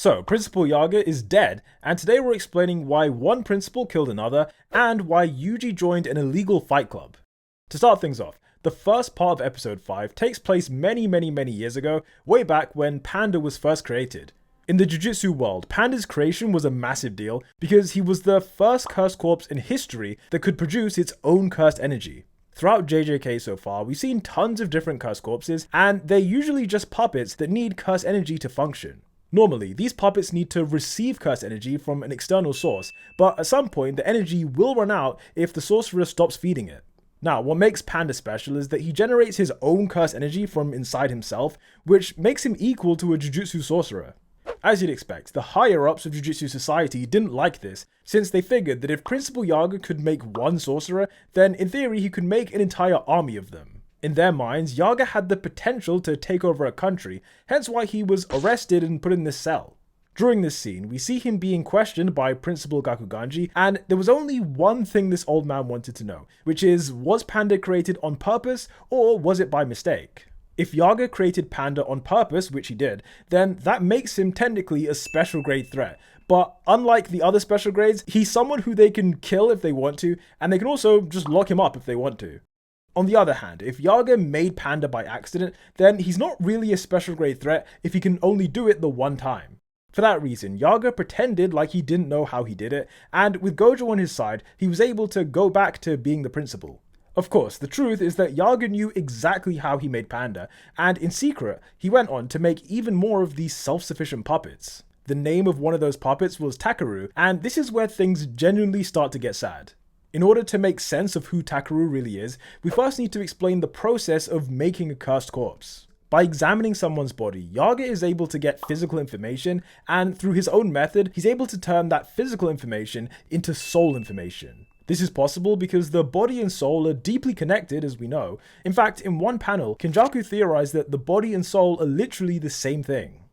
So, Principal Yaga is dead, and today we're explaining why one principal killed another, and why Yuji joined an illegal fight club. To start things off, the first part of episode 5 takes place many years ago, way back when Panda was first created. In the Jujutsu world, Panda's creation was a massive deal because he was the first cursed corpse in history that could produce its own cursed energy. Throughout JJK so far, we've seen tons of different cursed corpses, and they're usually just puppets that need cursed energy to function. Normally, these puppets need to receive cursed energy from an external source, but at some point the energy will run out if the sorcerer stops feeding it. Now, what makes Panda special is that he generates his own cursed energy from inside himself, which makes him equal to a Jujutsu sorcerer. As you'd expect, the higher-ups of Jujutsu society didn't like this, since they figured that if Principal Yaga could make one sorcerer, then in theory he could make an entire army of them. In their minds, Yaga had the potential to take over a country, hence why he was arrested and put in this cell. During this scene, we see him being questioned by Principal Gakuganji, and there was only one thing this old man wanted to know, which is, was Panda created on purpose, or was it by mistake? If Yaga created Panda on purpose, which he did, then that makes him technically a special grade threat. But unlike the other special grades, he's someone who they can kill if they want to, and they can also just lock him up if they want to. On the other hand, if Yaga made Panda by accident, then he's not really a special grade threat if he can only do it the one time. For that reason, Yaga pretended like he didn't know how he did it, and with Gojo on his side, he was able to go back to being the principal. Of course, the truth is that Yaga knew exactly how he made Panda, and in secret, he went on to make even more of these self-sufficient puppets. The name of one of those puppets was Takeru, and this is where things genuinely start to get sad. In order to make sense of who Takeru really is, we first need to explain the process of making a cursed corpse. By examining someone's body, Yaga is able to get physical information, and through his own method, he's able to turn that physical information into soul information. This is possible because the body and soul are deeply connected, as we know. In fact, in one panel, Kenjaku theorized that the body and soul are literally the same thing.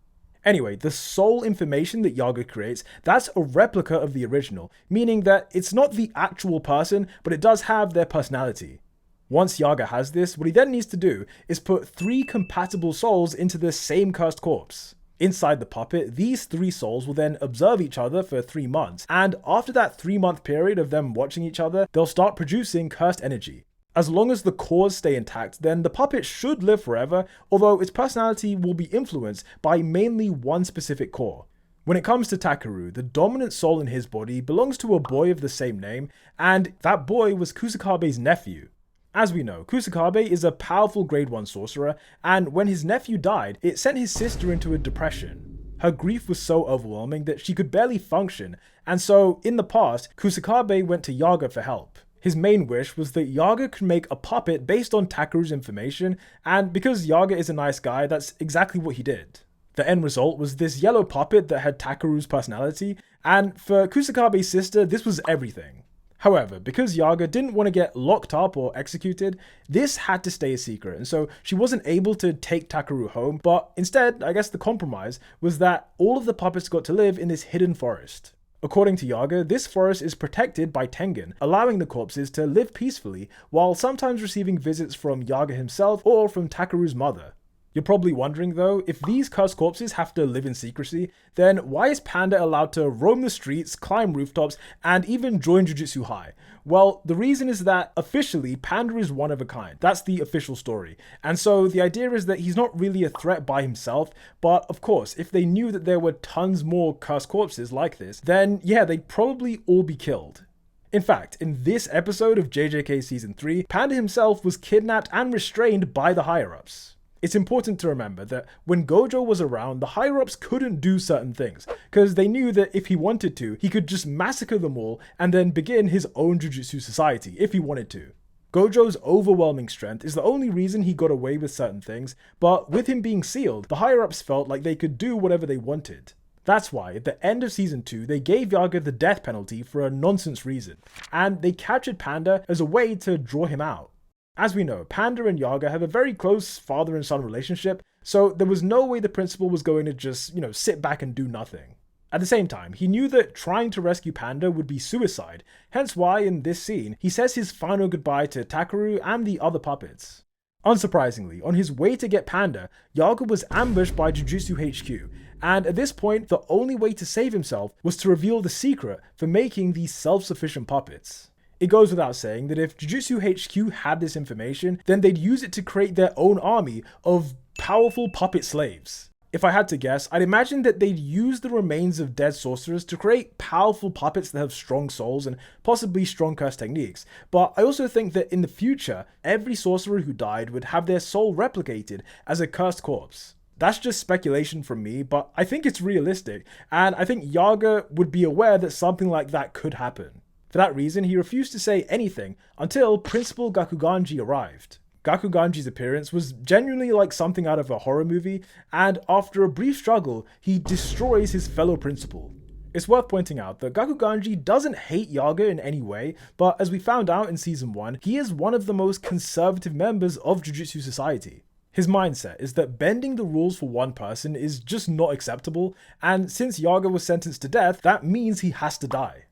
Anyway, the soul information that Yaga creates, that's a replica of the original, meaning that it's not the actual person, but it does have their personality. Once Yaga has this, what he then needs to do is put 3 compatible souls into the same cursed corpse. Inside the puppet, these 3 souls will then observe each other for 3 months, and after that 3-month period of them watching each other, they'll start producing cursed energy. As long as the cores stay intact, then the puppet should live forever, although its personality will be influenced by mainly one specific core. When it comes to Takeru, the dominant soul in his body belongs to a boy of the same name, and that boy was Kusakabe's nephew. As we know, Kusakabe is a powerful grade 1 sorcerer, and when his nephew died, it sent his sister into a depression. Her grief was so overwhelming that she could barely function, and so, in the past, Kusakabe went to Yaga for help. His main wish was that Yaga could make a puppet based on Takeru's information, and because Yaga is a nice guy, that's exactly what he did. The end result was this yellow puppet that had Takeru's personality, and for Kusakabe's sister, this was everything. However, because Yaga didn't want to get locked up or executed, this had to stay a secret, and so she wasn't able to take Takeru home, but instead, I guess the compromise was that all of the puppets got to live in this hidden forest. According to Yaga, this forest is protected by Tengen, allowing the corpses to live peacefully, while sometimes receiving visits from Yaga himself or from Takeru's mother. You're probably wondering though, if these cursed corpses have to live in secrecy, then why is Panda allowed to roam the streets, climb rooftops, and even join Jujutsu High? Well, the reason is that officially Panda is one of a kind. That's the official story. And so the idea is that he's not really a threat by himself, but of course, if they knew that there were tons more cursed corpses like this, then yeah, they'd probably all be killed. In fact, in this episode of JJK Season 3, Panda himself was kidnapped and restrained by the higher-ups. It's important to remember that when Gojo was around, the higher-ups couldn't do certain things, because they knew that if he wanted to, he could just massacre them all and then begin his own Jujutsu society, if he wanted to. Gojo's overwhelming strength is the only reason he got away with certain things, but with him being sealed, the higher-ups felt like they could do whatever they wanted. That's why, at the end of Season 2, they gave Yaga the death penalty for a nonsense reason, and they captured Panda as a way to draw him out. As we know, Panda and Yaga have a very close father and son relationship, so there was no way the principal was going to just, sit back and do nothing. At the same time, he knew that trying to rescue Panda would be suicide, hence why in this scene, he says his final goodbye to Takeru and the other puppets. Unsurprisingly, on his way to get Panda, Yaga was ambushed by Jujutsu HQ, and at this point, the only way to save himself was to reveal the secret for making these self-sufficient puppets. It goes without saying that if Jujutsu HQ had this information, then they'd use it to create their own army of powerful puppet slaves. If I had to guess, I'd imagine that they'd use the remains of dead sorcerers to create powerful puppets that have strong souls and possibly strong curse techniques, but I also think that in the future, every sorcerer who died would have their soul replicated as a cursed corpse. That's just speculation from me, but I think it's realistic, and I think Yaga would be aware that something like that could happen. For that reason, he refused to say anything until Principal Gakuganji arrived. Gakuganji's appearance was genuinely like something out of a horror movie, and after a brief struggle, he destroys his fellow principal. It's worth pointing out that Gakuganji doesn't hate Yaga in any way, but as we found out in Season 1, he is one of the most conservative members of Jujutsu Society. His mindset is that bending the rules for one person is just not acceptable, and since Yaga was sentenced to death, that means he has to die.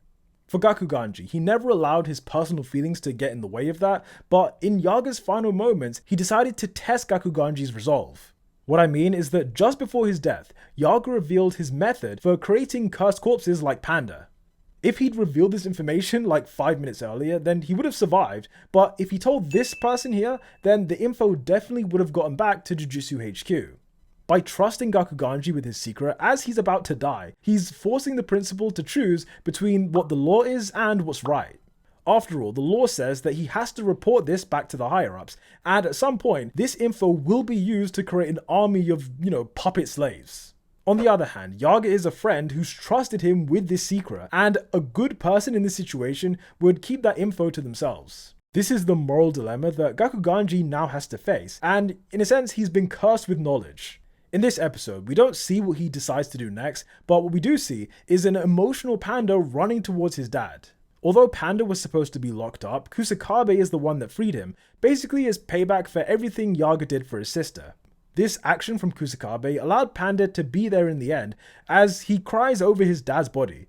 For Gakuganji, he never allowed his personal feelings to get in the way of that, but in Yaga's final moments, he decided to test Gakuganji's resolve. What I mean is that just before his death, Yaga revealed his method for creating cursed corpses like Panda. If he'd revealed this information like 5 minutes earlier, then he would have survived, but if he told this person here, then the info definitely would have gotten back to Jujutsu HQ. By trusting Gakuganji with his secret as he's about to die, he's forcing the principal to choose between what the law is and what's right. After all, the law says that he has to report this back to the higher-ups, and at some point, this info will be used to create an army of, puppet slaves. On the other hand, Yaga is a friend who's trusted him with this secret, and a good person in this situation would keep that info to themselves. This is the moral dilemma that Gakuganji now has to face, and in a sense, he's been cursed with knowledge. In this episode, we don't see what he decides to do next, but what we do see is an emotional Panda running towards his dad. Although Panda was supposed to be locked up, Kusakabe is the one that freed him, basically as payback for everything Yaga did for his sister. This action from Kusakabe allowed Panda to be there in the end, as he cries over his dad's body.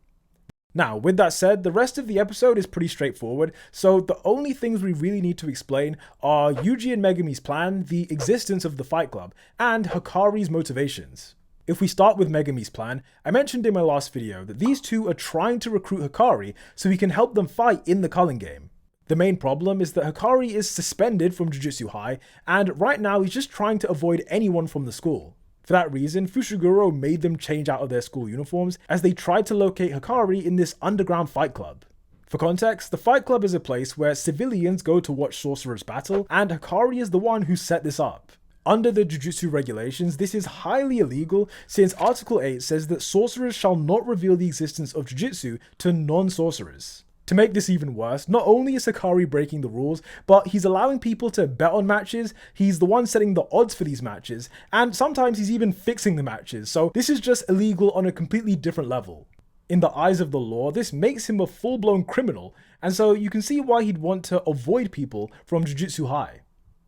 Now, with that said, the rest of the episode is pretty straightforward, so the only things we really need to explain are Yuji and Megumi's plan, the existence of the Fight Club, and Hakari's motivations. If we start with Megumi's plan, I mentioned in my last video that these two are trying to recruit Hakari so he can help them fight in the culling game. The main problem is that Hakari is suspended from Jujutsu High, and right now he's just trying to avoid anyone from the school. For that reason, Fushiguro made them change out of their school uniforms as they tried to locate Hakari in this underground fight club. For context, the fight club is a place where civilians go to watch sorcerers battle, and Hakari is the one who set this up. Under the Jujutsu regulations, this is highly illegal since Article 8 says that sorcerers shall not reveal the existence of Jujutsu to non-sorcerers. To make this even worse, not only is Hakari breaking the rules, but he's allowing people to bet on matches, he's the one setting the odds for these matches, and sometimes he's even fixing the matches, so this is just illegal on a completely different level. In the eyes of the law, this makes him a full-blown criminal, and so you can see why he'd want to avoid people from Jujutsu High.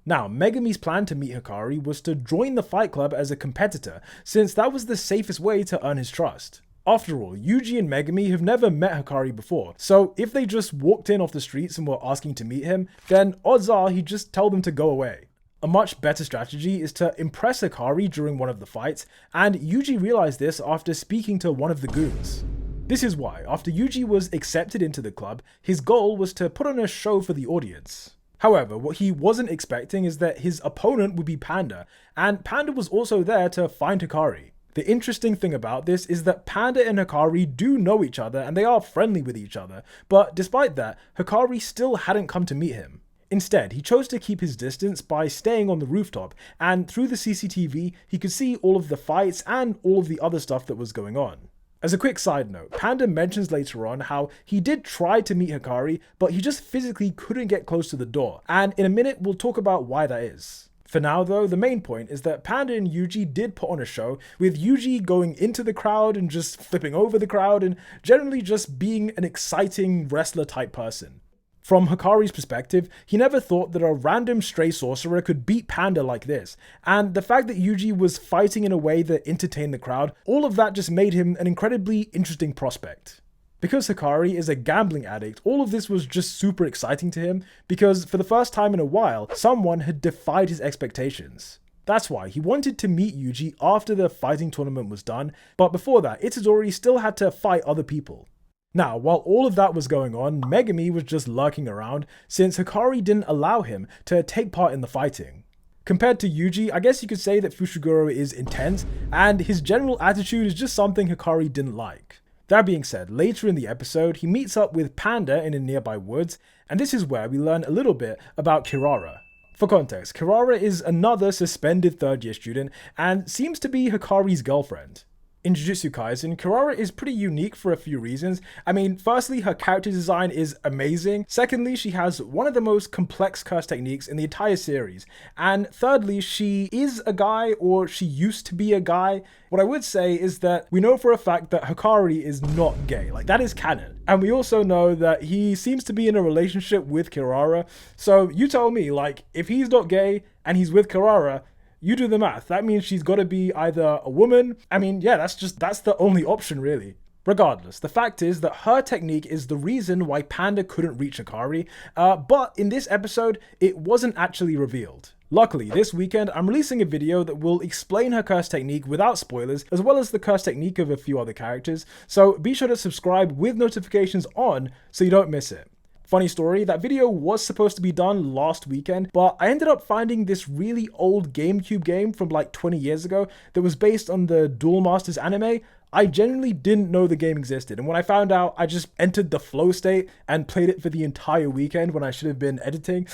Now, Megumi's plan to meet Hakari was to join the fight club as a competitor, since that was the safest way to earn his trust. After all, Yuji and Megumi have never met Hakari before, so if they just walked in off the streets and were asking to meet him, then odds are he'd just tell them to go away. A much better strategy is to impress Hakari during one of the fights, and Yuji realized this after speaking to one of the goons. This is why, after Yuji was accepted into the club, his goal was to put on a show for the audience. However, what he wasn't expecting is that his opponent would be Panda, and Panda was also there to find Hakari. The interesting thing about this is that Panda and Hakari do know each other and they are friendly with each other, but despite that, Hakari still hadn't come to meet him. Instead, he chose to keep his distance by staying on the rooftop, and through the CCTV, he could see all of the fights and all of the other stuff that was going on. As a quick side note, Panda mentions later on how he did try to meet Hakari, but he just physically couldn't get close to the door, and in a minute we'll talk about why that is. For now though, the main point is that Panda and Yuji did put on a show, with Yuji going into the crowd and just flipping over the crowd and generally just being an exciting wrestler type person. From Hakari's perspective, he never thought that a random stray sorcerer could beat Panda like this, and the fact that Yuji was fighting in a way that entertained the crowd, all of that just made him an incredibly interesting prospect. Because Hakari is a gambling addict, all of this was just super exciting to him because for the first time in a while, someone had defied his expectations. That's why he wanted to meet Yuji after the fighting tournament was done, but before that, Itadori still had to fight other people. Now, while all of that was going on, Megumi was just lurking around since Hakari didn't allow him to take part in the fighting. Compared to Yuji, I guess you could say that Fushiguro is intense, and his general attitude is just something Hakari didn't like. That being said, later in the episode, he meets up with Panda in a nearby woods, and this is where we learn a little bit about Kirara. For context, Kirara is another suspended third-year student and seems to be Hakari's girlfriend. In Jujutsu Kaisen, Kirara is pretty unique for a few reasons. I mean, firstly, her character design is amazing. Secondly, she has one of the most complex curse techniques in the entire series. And thirdly, she is a guy, or she used to be a guy. What I would say is that we know for a fact that Hakari is not gay. Like, that is canon. And we also know that he seems to be in a relationship with Kirara. So you tell me, like, if he's not gay and he's with Kirara, you do the math. That means she's got to be either a woman. I mean, yeah, that's the only option, really. Regardless, the fact is that her technique is the reason why Panda couldn't reach Hakari, but in this episode, it wasn't actually revealed. Luckily, this weekend, I'm releasing a video that will explain her curse technique without spoilers, as well as the curse technique of a few other characters, so be sure to subscribe with notifications on so you don't miss it. Funny story, that video was supposed to be done last weekend, but I ended up finding this really old GameCube game from like 20 years ago that was based on the Duel Masters anime. I genuinely didn't know the game existed, and when I found out, I just entered the flow state and played it for the entire weekend when I should have been editing.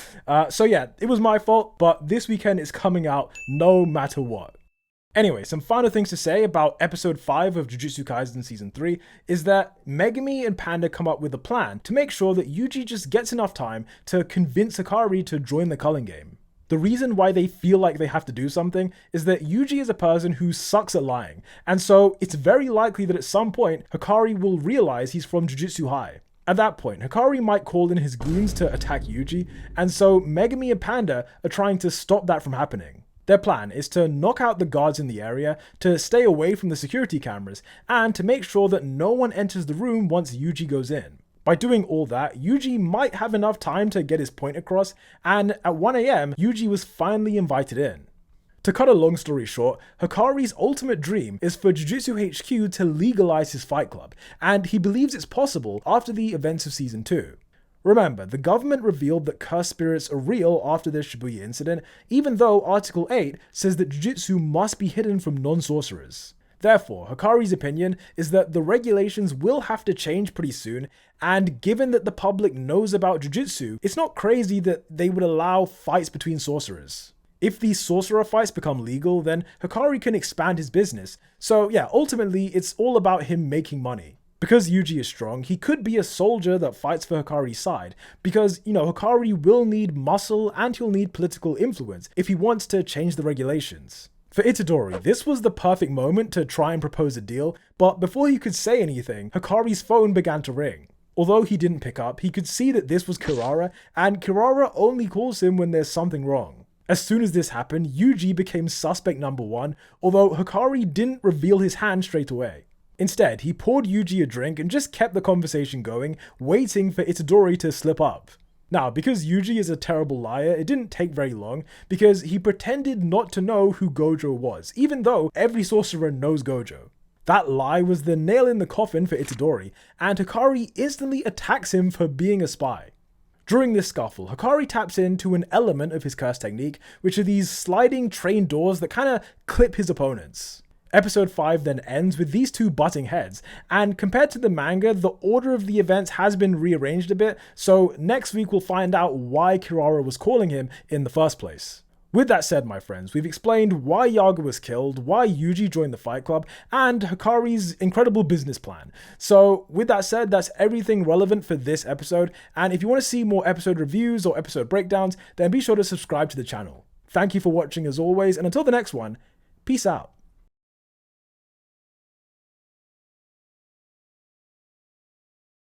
So yeah, it was my fault, but this weekend is coming out no matter what. Anyway, some final things to say about episode 5 of Jujutsu Kaisen season 3 is that Megumi and Panda come up with a plan to make sure that Yuji just gets enough time to convince Hakari to join the culling game. The reason why they feel like they have to do something is that Yuji is a person who sucks at lying, and so it's very likely that at some point Hakari will realize he's from Jujutsu High. At that point, Hakari might call in his goons to attack Yuji, and so Megumi and Panda are trying to stop that from happening. Their plan is to knock out the guards in the area, to stay away from the security cameras, and to make sure that no one enters the room once Yuji goes in. By doing all that, Yuji might have enough time to get his point across, and at 1 AM, Yuji was finally invited in. To cut a long story short, Hakari's ultimate dream is for Jujutsu HQ to legalize his fight club, and he believes it's possible after the events of season 2. Remember, the government revealed that cursed spirits are real after the Shibuya incident, even though Article 8 says that Jujutsu must be hidden from non-sorcerers. Therefore, Hakari's opinion is that the regulations will have to change pretty soon, and given that the public knows about Jujutsu, it's not crazy that they would allow fights between sorcerers. If these sorcerer fights become legal, then Hakari can expand his business, so yeah, ultimately it's all about him making money. Because Yuji is strong, he could be a soldier that fights for Hakari's side, because, Hakari will need muscle and he'll need political influence if he wants to change the regulations. For Itadori, this was the perfect moment to try and propose a deal, but before he could say anything, Hakari's phone began to ring. Although he didn't pick up, he could see that this was Kirara, and Kirara only calls him when there's something wrong. As soon as this happened, Yuji became suspect number 1, although Hakari didn't reveal his hand straight away. Instead, he poured Yuji a drink and just kept the conversation going, waiting for Itadori to slip up. Now, because Yuji is a terrible liar, it didn't take very long, because he pretended not to know who Gojo was, even though every sorcerer knows Gojo. That lie was the nail in the coffin for Itadori, and Hakari instantly attacks him for being a spy. During this scuffle, Hakari taps into an element of his curse technique, which are these sliding train doors that kinda clip his opponents. Episode 5 then ends with these two butting heads, and compared to the manga, the order of the events has been rearranged a bit, so next week we'll find out why Kirara was calling him in the first place. With that said, my friends, we've explained why Yaga was killed, why Yuji joined the Fight Club, and Hakari's incredible business plan. So with that said, that's everything relevant for this episode, and if you want to see more episode reviews or episode breakdowns, then be sure to subscribe to the channel. Thank you for watching as always, and until the next one, peace out.